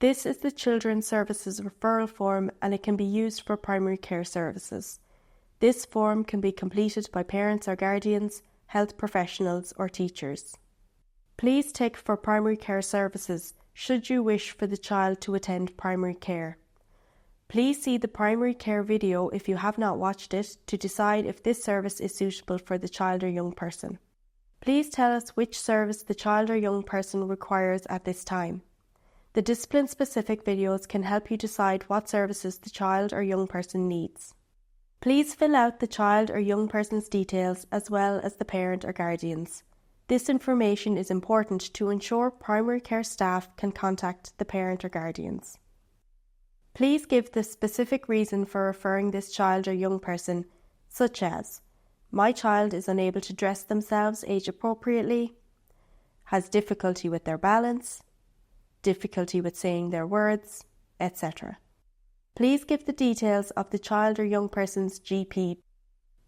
This is the Children's Services referral form and it can be used for primary care services. This form can be completed by parents or guardians, health professionals or teachers. Please tick for primary care services should you wish for the child to attend primary care. Please see the primary care video if you have not watched it to decide if this service is suitable for the child or young person. Please tell us which service the child or young person requires at this time. The discipline-specific videos can help you decide what services the child or young person needs. Please fill out the child or young person's details as well as the parent or guardians. This information is important to ensure primary care staff can contact the parent or guardians. Please give the specific reason for referring this child or young person, such as, my child is unable to dress themselves age appropriately, has difficulty with their balance, difficulty with saying their words, etc. Please give the details of the child or young person's GP.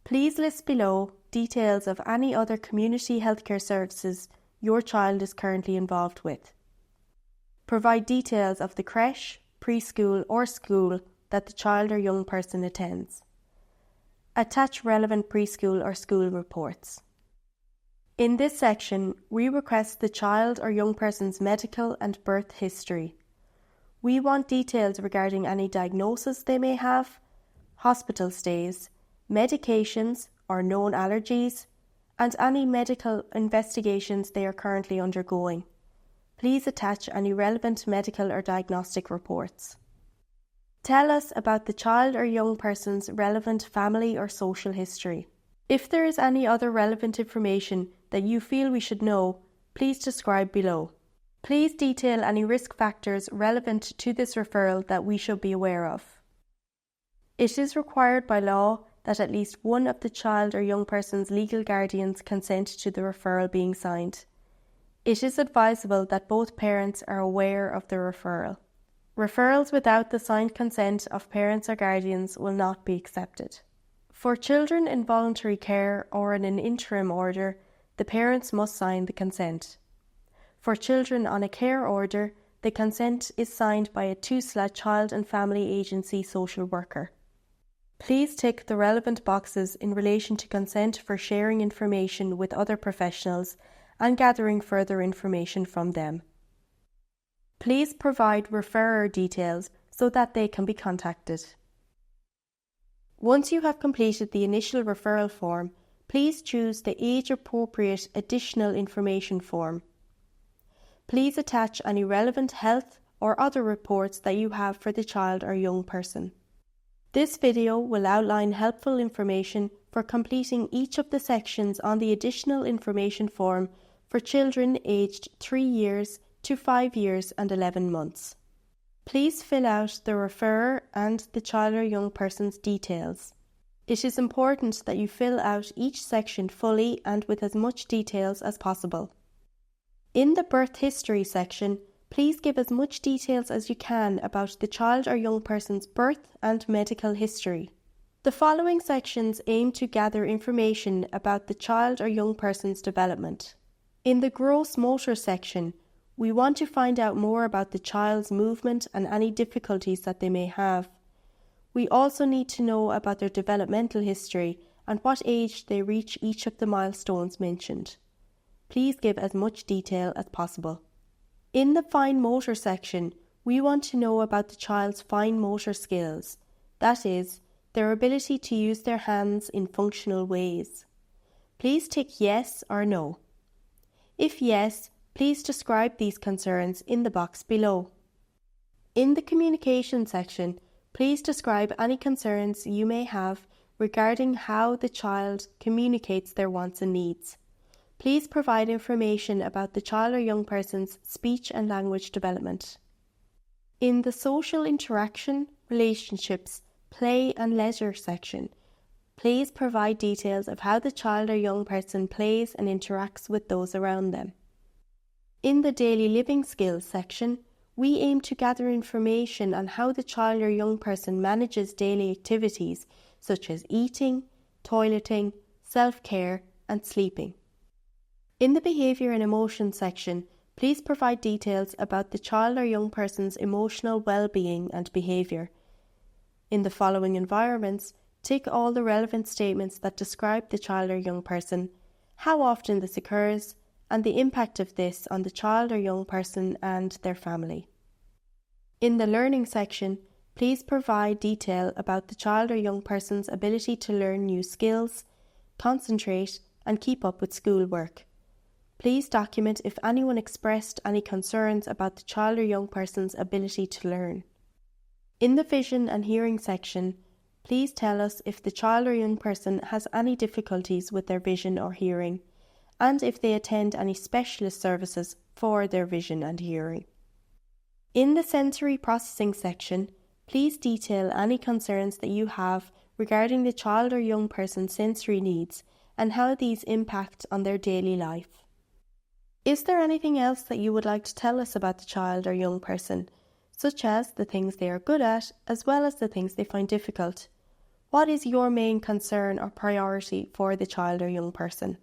Please list below details of any other community healthcare services your child is currently involved with. Provide details of the creche, preschool or school that the child or young person attends. Attach relevant preschool or school reports. In this section, we request the child or young person's medical and birth history. We want details regarding any diagnosis they may have, hospital stays, medications or known allergies, and any medical investigations they are currently undergoing. Please attach any relevant medical or diagnostic reports. Tell us about the child or young person's relevant family or social history. If there is any other relevant information that you feel we should know, please describe below. Please detail any risk factors relevant to this referral that we should be aware of. It is required by law that at least one of the child or young person's legal guardians consent to the referral being signed. It is advisable that both parents are aware of the referral. Referrals without the signed consent of parents or guardians will not be accepted. For children in voluntary care or in an interim order, the parents must sign the consent. For children on a care order, the consent is signed by a TUSLA Child and Family Agency social worker. Please tick the relevant boxes in relation to consent for sharing information with other professionals and gathering further information from them. Please provide referrer details so that they can be contacted. Once you have completed the initial referral form, please choose the age-appropriate additional information form. Please attach any relevant health or other reports that you have for the child or young person. This video will outline helpful information for completing each of the sections on the additional information form for children aged 3 years to 5 years and 11 months. Please fill out the referrer and the child or young person's details. It is important that you fill out each section fully and with as much details as possible. In the birth history section, please give as much details as you can about the child or young person's birth and medical history. The following sections aim to gather information about the child or young person's development. In the gross motor section, we want to find out more about the child's movement and any difficulties that they may have. We also need to know about their developmental history and what age they reach each of the milestones mentioned. Please give as much detail as possible. In the fine motor section, we want to know about the child's fine motor skills, that is, their ability to use their hands in functional ways. Please tick yes or no. If yes, please describe these concerns in the box below. In the communication section, please describe any concerns you may have regarding how the child communicates their wants and needs. Please provide information about the child or young person's speech and language development. In the social interaction, relationships, play and leisure section, please provide details of how the child or young person plays and interacts with those around them. In the daily living skills section, we aim to gather information on how the child or young person manages daily activities such as eating, toileting, self-care and sleeping. In the behaviour and emotion section, Please provide details about the child or young person's emotional well-being and behaviour. In the following environments, tick all the relevant statements that describe the child or young person, how often this occurs, and the impact of this on the child or young person and their family. In the learning section, please provide detail about the child or young person's ability to learn new skills, concentrate, and keep up with schoolwork. Please document if anyone expressed any concerns about the child or young person's ability to learn. In the vision and hearing section, please tell us if the child or young person has any difficulties with their vision or hearing, and if they attend any specialist services for their vision and hearing. In the sensory processing section, please detail any concerns that you have regarding the child or young person's sensory needs and how these impact on their daily life. Is there anything else that you would like to tell us about the child or young person, such as the things they are good at as well as the things they find difficult? What is your main concern or priority for the child or young person?